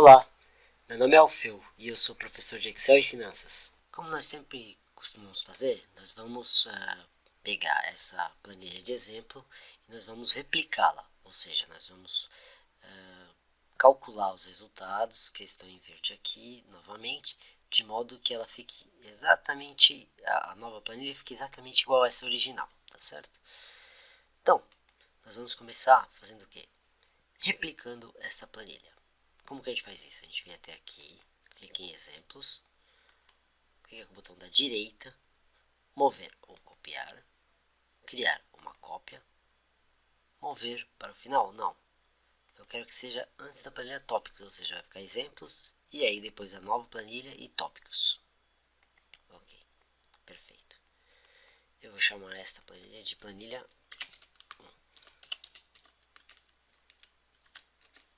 Olá, meu nome é Alfeu e eu sou professor de Excel e Finanças. Como nós sempre costumamos fazer, nós vamos pegar essa planilha de exemplo e nós vamos replicá-la, ou seja, nós vamos calcular os resultados que estão em verde aqui novamente, de modo que ela fique exatamente, a nova planilha fique exatamente igual a essa original, tá certo? Então, nós vamos começar fazendo o quê? Replicando esta planilha. Como que a gente faz isso? A gente vem até aqui, clica em exemplos, clica com o botão da direita, mover ou copiar, criar uma cópia, mover para o final, não. Eu quero que seja antes da planilha tópicos, ou seja, vai ficar exemplos e aí depois a nova planilha e tópicos. Ok, perfeito. Eu vou chamar esta planilha de planilha 1.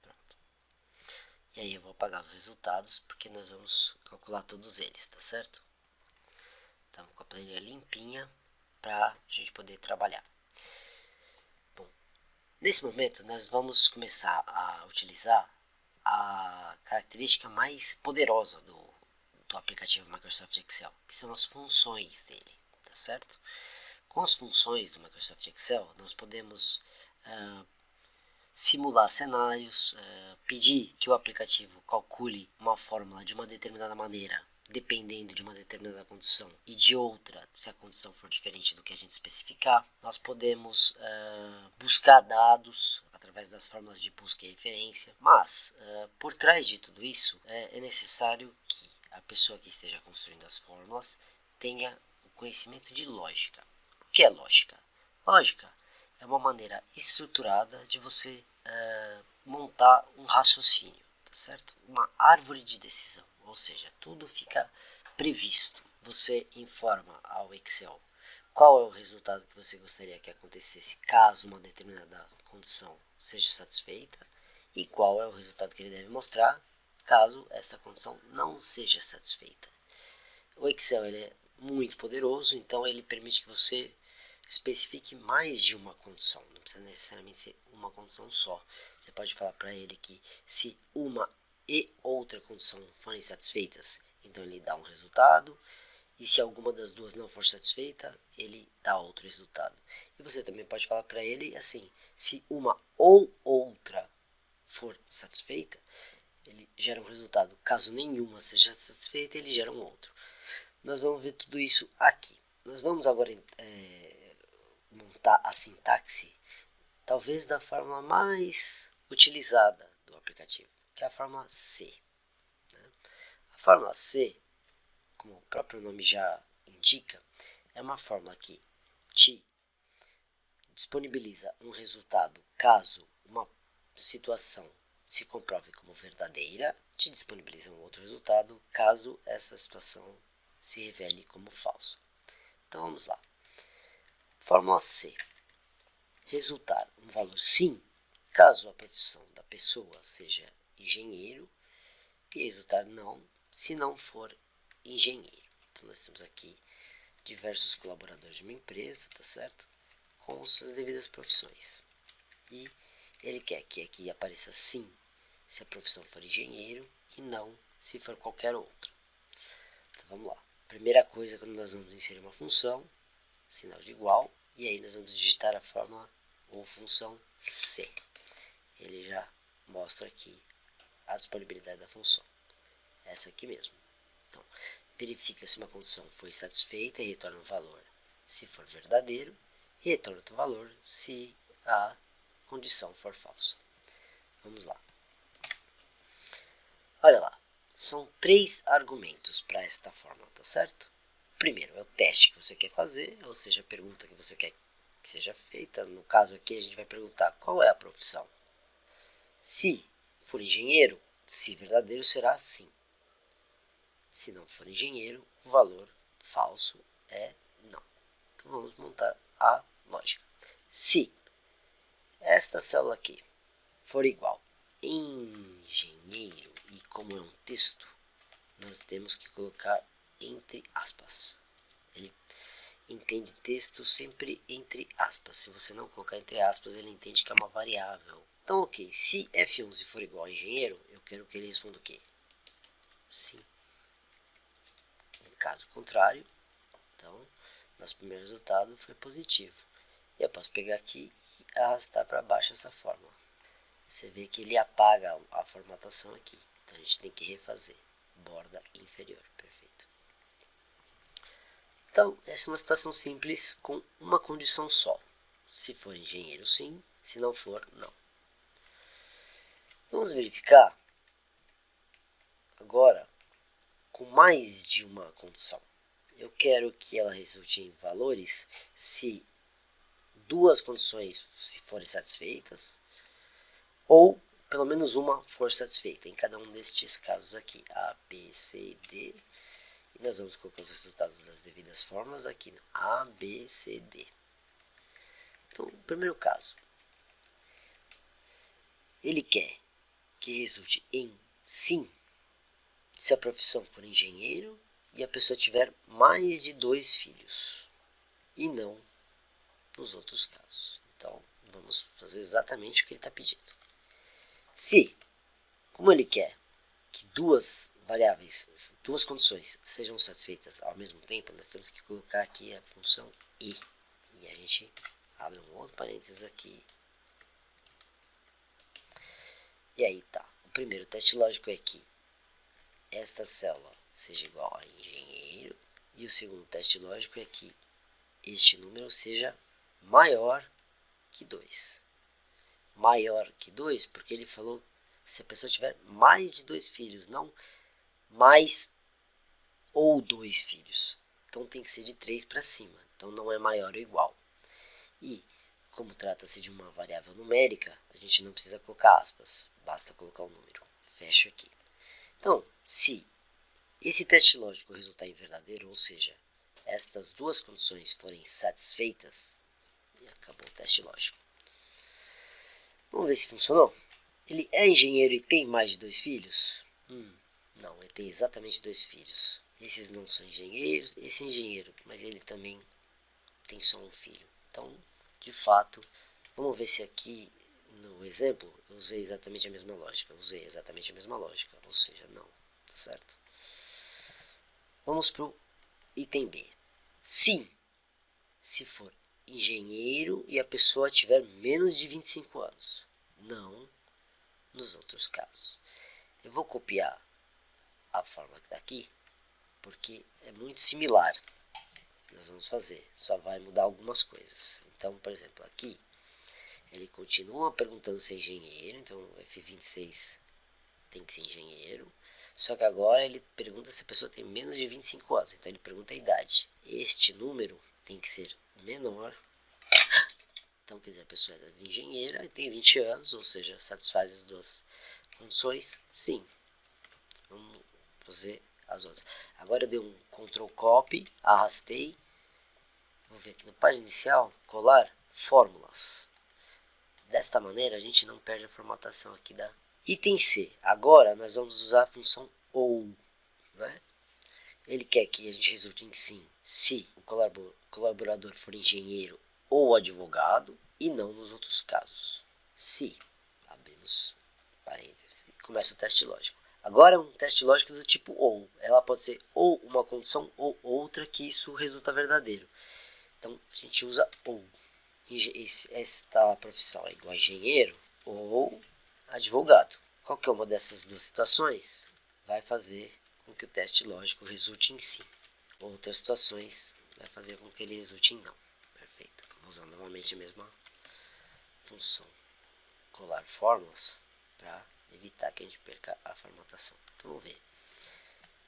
Pronto. E aí eu vou apagar os resultados porque nós vamos calcular todos eles, tá certo? Estamos com a planilha limpinha para a gente poder trabalhar. Bom, nesse momento nós vamos começar a utilizar a característica mais poderosa do aplicativo Microsoft Excel, que são as funções dele, tá certo? Com as funções do Microsoft Excel, nós podemos simular cenários, pedir que o aplicativo calcule uma fórmula de uma determinada maneira, dependendo de uma determinada condição, e de outra, se a condição for diferente do que a gente especificar. Nós podemos buscar dados através das fórmulas de busca e referência, mas por trás de tudo isso é necessário que a pessoa que esteja construindo as fórmulas tenha o conhecimento de lógica. O que é lógica? Lógica é uma maneira estruturada de você montar um raciocínio, tá certo? Uma árvore de decisão, ou seja, tudo fica previsto. Você informa ao Excel qual é o resultado que você gostaria que acontecesse caso uma determinada condição seja satisfeita e qual é o resultado que ele deve mostrar caso essa condição não seja satisfeita. O Excel ele é muito poderoso, então ele permite que você especifique mais de uma condição, não precisa necessariamente ser uma condição só. Você pode falar para ele que se uma e outra condição forem satisfeitas, então ele dá um resultado, e se alguma das duas não for satisfeita, ele dá outro resultado. E você também pode falar para ele assim, se uma ou outra for satisfeita, ele gera um resultado. Caso nenhuma seja satisfeita, ele gera um outro. Nós vamos ver tudo isso aqui. Nós vamos agora montar a sintaxe, talvez da fórmula mais utilizada do aplicativo, que é a fórmula C. A fórmula C, como o próprio nome já indica, é uma fórmula que te disponibiliza um resultado caso uma situação se comprove como verdadeira, te disponibiliza um outro resultado caso essa situação se revele como falsa. Então vamos lá. Fórmula C. Resultar um valor sim, caso a profissão da pessoa seja engenheiro, e resultar não, se não for engenheiro. Então nós temos aqui diversos colaboradores de uma empresa, tá certo? Com suas devidas profissões. E ele quer que aqui apareça sim, se a profissão for engenheiro, e não se for qualquer outra. Então vamos lá. Primeira coisa, quando nós vamos inserir uma função, sinal de igual, e aí nós vamos digitar a fórmula ou função C. Ele já mostra aqui a disponibilidade da função. Essa aqui mesmo. Então, verifica se uma condição foi satisfeita e retorna um valor se for verdadeiro, e retorna outro valor se a condição for falsa. Vamos lá. Olha lá, são 3 argumentos para esta fórmula, tá certo? Primeiro é o teste que você quer fazer, ou seja, a pergunta que você quer que seja feita. No caso aqui a gente vai perguntar qual é a profissão. Se for engenheiro, se verdadeiro será sim. Se não for engenheiro, o valor falso é não. Então vamos montar a lógica. Se esta célula aqui for igual engenheiro, e como é um texto, nós temos que colocar entre aspas. Ele entende texto sempre entre aspas. Se você não colocar entre aspas, ele entende que é uma variável. Então, ok, se F11 for igual a engenheiro, eu quero que ele responda o quê? Sim. Em caso contrário, então, nosso primeiro resultado foi positivo. E eu posso pegar aqui e arrastar para baixo essa fórmula. Você vê que ele apaga a formatação aqui. Então a gente tem que refazer. Borda inferior. Perfeito. Então, essa é uma situação simples com uma condição só. Se for engenheiro, sim. Se não for, não. Vamos verificar agora com mais de uma condição. Eu quero que ela resulte em valores se duas condições se forem satisfeitas ou pelo menos uma for satisfeita em cada um destes casos aqui, A, B, C, D. E nós vamos colocar os resultados das devidas fórmulas aqui, A, B, C, D. Então, o primeiro caso, ele quer que resulte em sim, se a profissão for engenheiro e a pessoa tiver mais de 2 filhos, e não nos outros casos. Então, vamos fazer exatamente o que ele está pedindo. Se, como ele quer que duas variáveis, duas condições sejam satisfeitas ao mesmo tempo, nós temos que colocar aqui a função i. E a gente abre um outro parênteses aqui. E aí tá. O primeiro teste lógico é que esta célula seja igual a engenheiro. E o segundo teste lógico é que este número seja maior que 2. Maior que 2 porque ele falou se a pessoa tiver mais de 2 filhos, não mais ou 2 filhos. Então tem que ser de 3 para cima. Então não é maior ou igual. E como trata-se de uma variável numérica, a gente não precisa colocar aspas. Basta colocar o número. Fecho aqui. Então, se esse teste lógico resultar em verdadeiro, ou seja, estas duas condições forem satisfeitas, e acabou o teste lógico. Vamos ver se funcionou. Ele é engenheiro e tem mais de 2 filhos? Não, ele tem exatamente 2 filhos. Esses não são engenheiros, esse é engenheiro, mas ele também tem só um filho. Então, de fato, vamos ver se aqui no exemplo eu usei exatamente a mesma lógica. Ou seja, não, tá certo? Vamos para o item B. Sim, se for engenheiro e a pessoa tiver menos de 25 anos. Não nos outros casos. Eu vou copiar a forma que está aqui, porque é muito similar. Nós vamos fazer, só vai mudar algumas coisas. Então, por exemplo, aqui ele continua perguntando se é engenheiro, então F26 tem que ser engenheiro. Só que agora ele pergunta se a pessoa tem menos de 25 anos, então ele pergunta a idade. Este número tem que ser menor. Então, quer dizer, a pessoa é engenheira e tem 20 anos, ou seja, satisfaz as duas condições? Sim. Vamos fazer as outras. Agora eu dei um Ctrl Copy, arrastei. Vou ver aqui no página inicial, colar, fórmulas. Desta maneira a gente não perde a formatação aqui da item C. Agora nós vamos usar a função OU. Né? Ele quer que a gente resulte em sim se o colaborador for engenheiro ou advogado e não nos outros casos. Se, abrimos parênteses, começa o teste lógico. Agora é um teste lógico do tipo ou. Ela pode ser ou uma condição ou outra que isso resulta verdadeiro. Então a gente usa ou. Esta profissão é igual a engenheiro ou advogado. Qualquer uma dessas duas situações vai fazer com que o teste lógico resulte em sim. Outras situações vai fazer com que ele resulte em não. Perfeito. Vou usar novamente a mesma função. Colar fórmulas para evitar que a gente perca a formatação. Então vamos ver.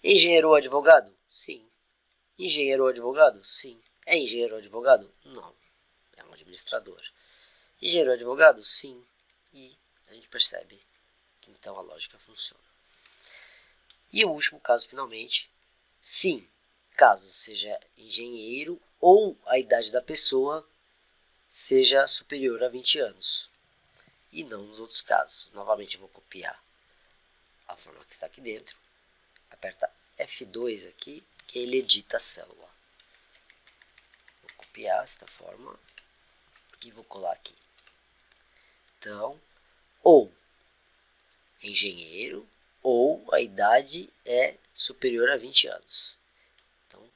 Engenheiro ou advogado? Sim. Engenheiro ou advogado? Sim. É engenheiro ou advogado? Não. É um administrador. Engenheiro ou advogado? Sim. E a gente percebe que então a lógica funciona. E o último caso, finalmente, sim, caso seja engenheiro ou a idade da pessoa seja superior a 20 anos. E não nos outros casos. Novamente eu vou copiar a fórmula que está aqui dentro. Aperta F2 aqui, que ele edita a célula. Vou copiar esta fórmula e vou colar aqui. Então, ou engenheiro ou a idade é superior a 20 anos. Então,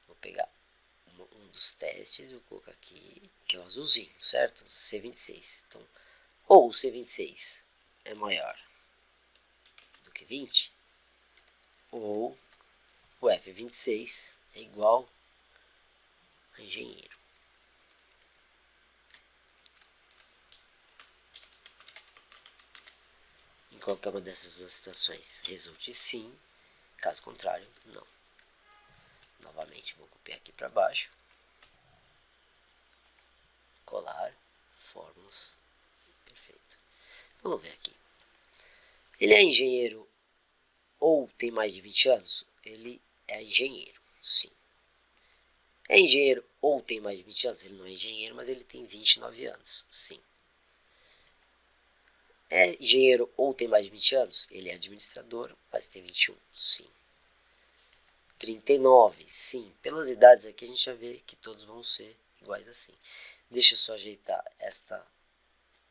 vou pegar um dos testes e vou colocar aqui, que é o azulzinho, certo? C26. Então, ou o C26 é maior do que 20, ou o F26 é igual a engenheiro. Em qualquer uma dessas duas situações, resulte sim, caso contrário, não. Novamente, vou copiar aqui para baixo, colar, fórmulas, perfeito. Vamos ver aqui. Ele é engenheiro ou tem mais de 20 anos? Ele é engenheiro, sim. É engenheiro ou tem mais de 20 anos? Ele não é engenheiro, mas ele tem 29 anos, sim. É engenheiro ou tem mais de 20 anos? Ele é administrador, mas tem 21, sim. 39, sim. Pelas idades aqui a gente já vê que todos vão ser iguais assim. Deixa eu só ajeitar esta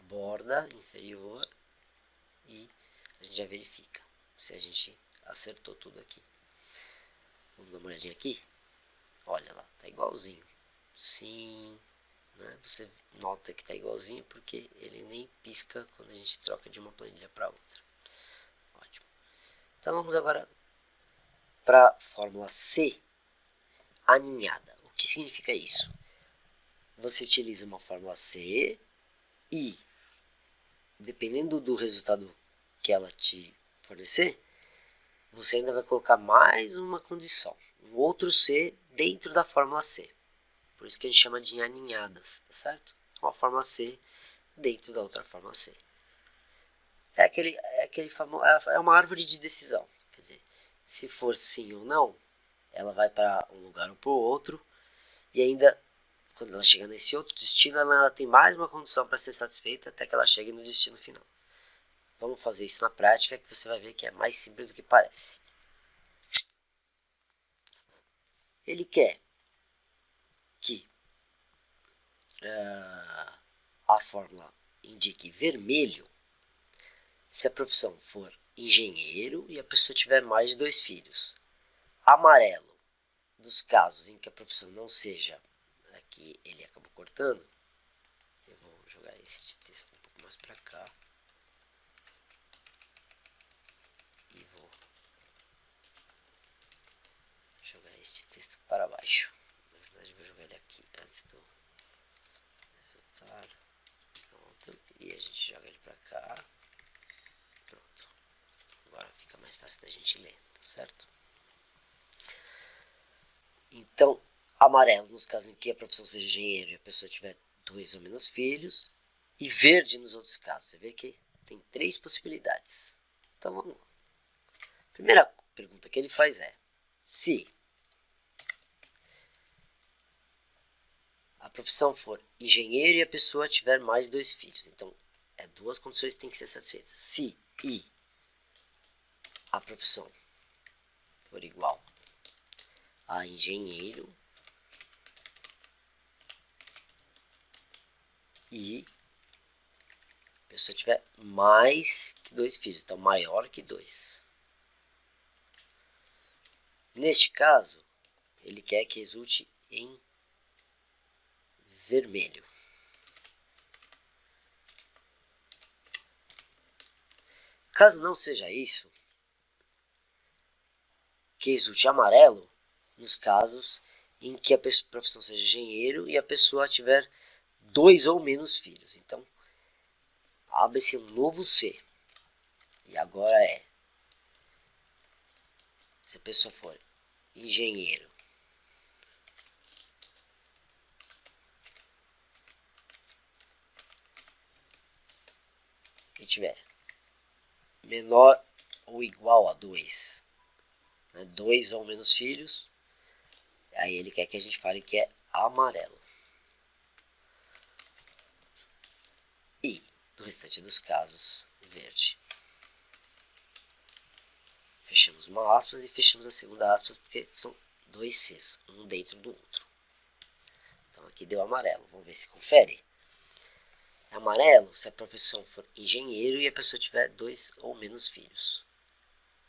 borda inferior e a gente já verifica se a gente acertou tudo aqui. Vamos dar uma olhadinha aqui. Olha lá, tá igualzinho. Sim, né? Você nota que tá igualzinho porque ele nem pisca quando a gente troca de uma planilha para outra. Ótimo. Então vamos agora para a fórmula C aninhada. O que significa isso? Você utiliza uma fórmula C e, dependendo do resultado que ela te fornecer, você ainda vai colocar mais uma condição, um outro C dentro da fórmula C. Por isso que a gente chama de aninhadas, tá certo? Uma fórmula C dentro da outra fórmula C. É uma árvore de decisão. Quer dizer, se for sim ou não, ela vai para um lugar ou para o outro, e ainda, quando ela chega nesse outro destino, ela tem mais uma condição para ser satisfeita até que ela chegue no destino final. Vamos fazer isso na prática que você vai ver que é mais simples do que parece. Ele quer que a fórmula indique vermelho se a profissão for engenheiro e a pessoa tiver mais de 2 filhos. Amarelo, dos casos em que a profissão não seja, aqui ele acabou cortando, eu vou jogar esse texto um pouco mais para cá e vou jogar este texto para baixo. Na verdade eu vou jogar ele aqui antes do resultado. Pronto, e a gente joga ele para cá. Pronto, agora fica mais fácil da gente ler, tá certo? Então, amarelo nos casos em que a profissão seja engenheiro e a pessoa tiver 2 ou menos filhos, e verde nos outros casos. Você vê que tem 3 possibilidades. Então vamos lá. A primeira pergunta que ele faz é: se a profissão for engenheiro e a pessoa tiver mais de 2 filhos, então duas condições que têm que ser satisfeitas. Se e a profissão for igual a engenheiro e a pessoa tiver mais que 2 filhos, então maior que 2. Neste caso, ele quer que resulte em vermelho. Caso não seja isso, que resulte amarelo nos casos em que a profissão seja engenheiro e a pessoa tiver 2 ou menos filhos. Então, abre-se um novo C. E agora se a pessoa for engenheiro e tiver menor ou igual a 2, né, 2 ou menos filhos, aí ele quer que a gente fale que é amarelo. E, no restante dos casos, verde. Fechamos uma aspas e fechamos a segunda aspas, porque são 2 Cs, um dentro do outro. Então aqui deu amarelo, vamos ver se confere. É amarelo se a profissão for engenheiro e a pessoa tiver 2 ou menos filhos.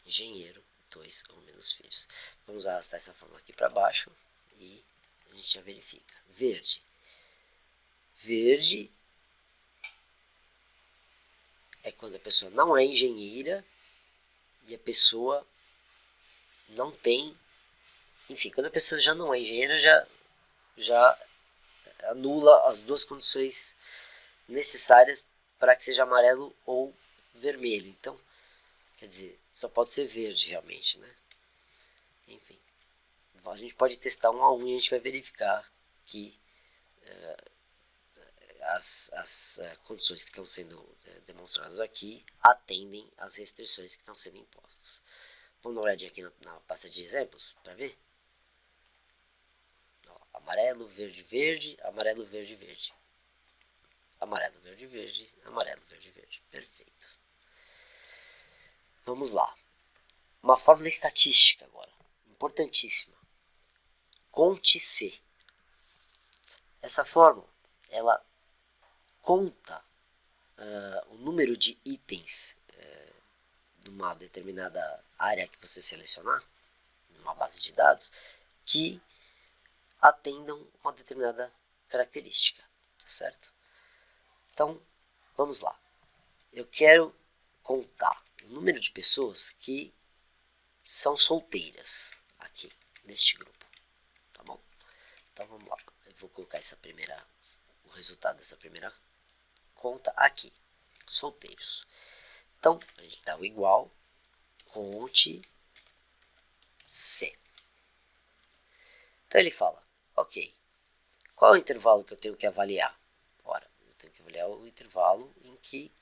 engenheiro, 2 ou menos filhos. Vamos arrastar essa fórmula aqui para baixo e a gente já verifica. Verde. Verde é quando a pessoa não é engenheira e a pessoa não tem... Enfim, quando a pessoa já não é engenheira, já anula as duas condições necessárias para que seja amarelo ou vermelho. Então, quer dizer, só pode ser verde realmente, né? Enfim, a gente pode testar um a um e a gente vai verificar que as condições que estão sendo demonstradas aqui atendem às restrições que estão sendo impostas. Vamos dar uma olhadinha aqui na pasta de exemplos para ver? Ó, amarelo, verde, verde, amarelo, verde, verde. Amarelo, verde, verde, amarelo, verde, verde. Perfeito. Vamos lá. Uma fórmula estatística agora, importantíssima. Conte C. Essa fórmula, ela conta o número de itens de uma determinada área que você selecionar, numa base de dados, que atendam uma determinada característica, tá certo? Então, vamos lá. Eu quero contar o número de pessoas que são solteiras aqui, neste grupo, tá bom? Então, vamos lá. Eu vou colocar o resultado dessa primeira conta aqui, solteiros. Então, a gente dá o igual, conte C. Então, ele fala, ok, qual é o intervalo que eu tenho que avaliar? Ora, eu tenho que avaliar o intervalo em que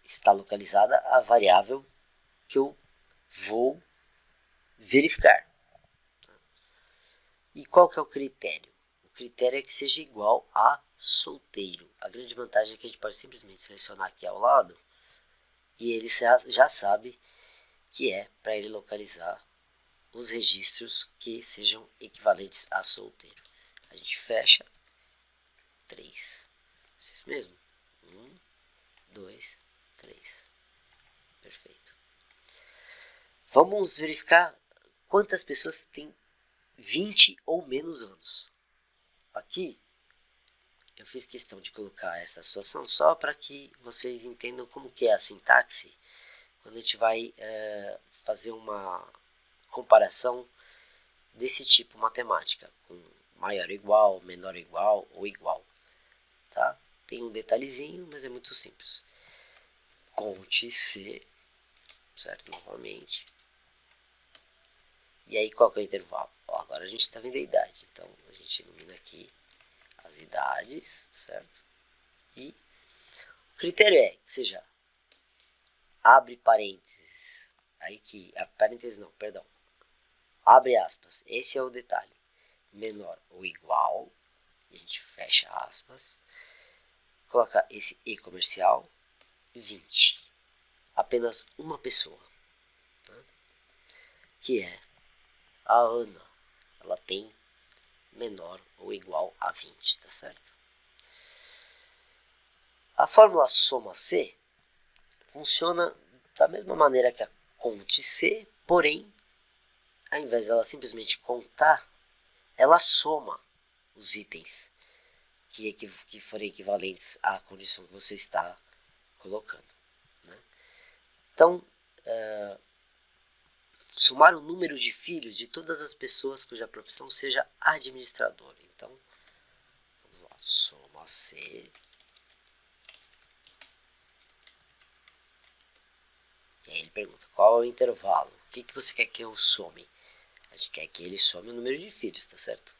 está localizada a variável que eu vou verificar. E qual que é o critério? O critério é que seja igual a solteiro. A grande vantagem é que a gente pode simplesmente selecionar aqui ao lado e ele já sabe que é para ele localizar os registros que sejam equivalentes a solteiro. A gente fecha 3. Isso mesmo. 1, 2, 3. Perfeito. Vamos verificar quantas pessoas têm 20 ou menos anos. Aqui eu fiz questão de colocar essa situação só para que vocês entendam como que é a sintaxe quando a gente vai fazer uma comparação desse tipo matemática, com maior ou igual, menor ou igual ou igual. Tá? Tem um detalhezinho, mas é muito simples. Conte C, certo? Novamente. E aí qual que é o intervalo? Ó, agora a gente está vendo a idade, então a gente ilumina aqui as idades, certo? E o critério é que seja, abre parênteses, aí que, parênteses não, perdão, abre aspas, esse é o detalhe, menor ou igual, e a gente fecha aspas, coloca esse E comercial, 20, apenas uma pessoa, né? Que é a Ana, ela tem menor ou igual a 20, tá certo? A fórmula soma C funciona da mesma maneira que a conte C, porém, ao invés dela simplesmente contar, ela soma os itens que forem equivalentes à condição que você está colocando, né? Então, somar o número de filhos de todas as pessoas cuja profissão seja administrador. Então, vamos lá, soma C. E aí ele pergunta, qual é o intervalo? O que você quer que eu some? A gente quer que ele some o número de filhos, tá certo?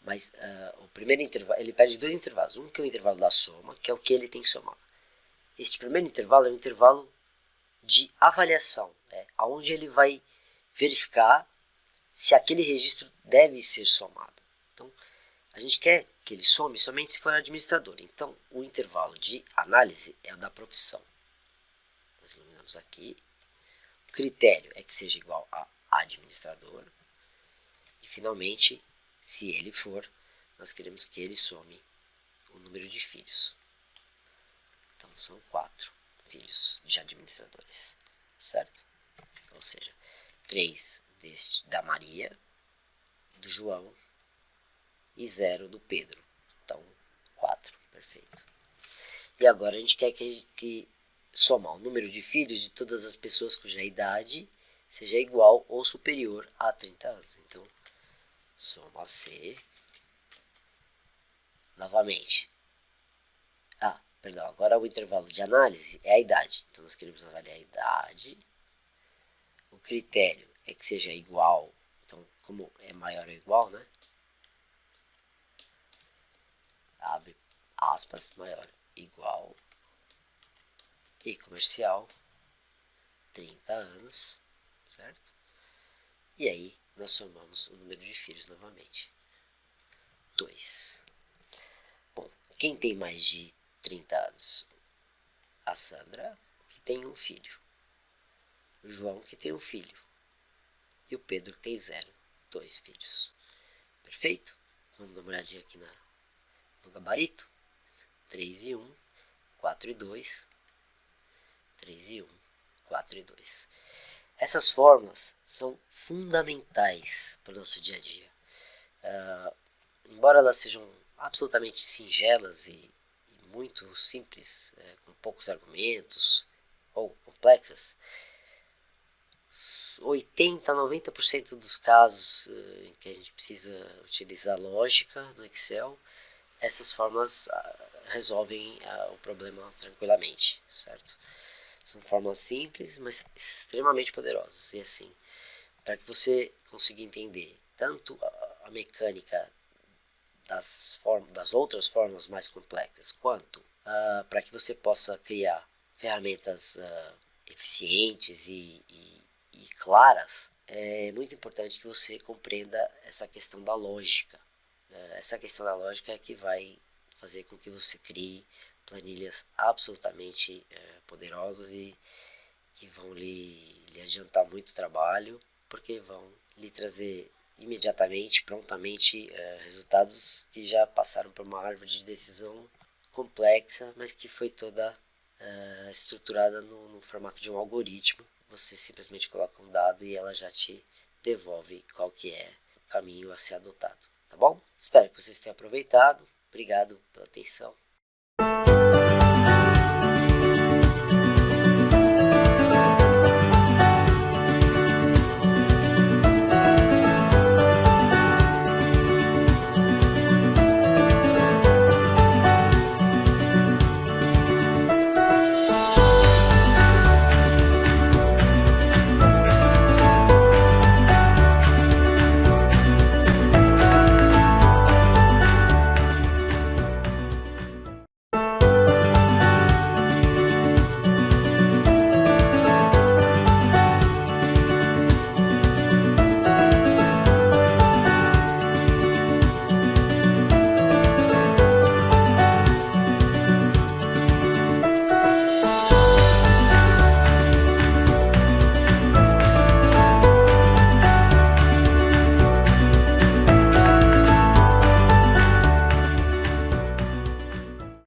Mas o primeiro intervalo, ele pede dois intervalos. Um que é o intervalo da soma, que é o que ele tem que somar. Este primeiro intervalo é um intervalo de avaliação, onde ele vai verificar se aquele registro deve ser somado. Então, a gente quer que ele some somente se for administrador. Então, o intervalo de análise é o da profissão. Nós iluminamos aqui. O critério é que seja igual a administrador. E, finalmente, se ele for, nós queremos que ele some o número de filhos. Então, são 4 filhos de administradores, certo? ou seja, 3 da Maria, do João e 0 do Pedro. Então, 4, perfeito. E agora a gente quer que somar o número de filhos de todas as pessoas cuja idade seja igual ou superior a 30 anos. Então, soma C. Novamente. Perdão, agora o intervalo de análise é a idade. Então, nós queremos avaliar a idade. O critério é que seja igual. Então, como é maior ou igual, né? Abre aspas, maior, igual. E comercial, 30 anos, certo? E aí, nós somamos o número de filhos novamente. 2. Bom, quem tem mais de 30 anos? A Sandra, que tem um filho. O João, que tem um filho. E o Pedro, que tem 0. 2 filhos. Perfeito? Vamos dar uma olhadinha aqui no gabarito. 3 e 1, 4 e 2. 3 e 1, 4 e 2. Essas fórmulas são fundamentais para o nosso dia a dia. Embora elas sejam absolutamente singelas e muito simples, com poucos argumentos ou complexas, 80 a 90% dos casos em que a gente precisa utilizar lógica no Excel, essas fórmulas resolvem o problema tranquilamente, certo? São fórmulas simples, mas extremamente poderosas. E assim, para que você consiga entender tanto a mecânica das outras fórmulas mais complexas, quanto para que você possa criar ferramentas eficientes e claras, é muito importante que você compreenda essa questão da lógica. Essa questão da lógica é que vai fazer com que você crie planilhas absolutamente poderosas e que vão lhe adiantar muito trabalho, porque vão lhe trazer imediatamente, prontamente, resultados que já passaram por uma árvore de decisão complexa, mas que foi toda estruturada no formato de um algoritmo. Você simplesmente coloca um dado e ela já te devolve qual que é o caminho a ser adotado, tá bom? Espero que vocês tenham aproveitado. Obrigado pela atenção.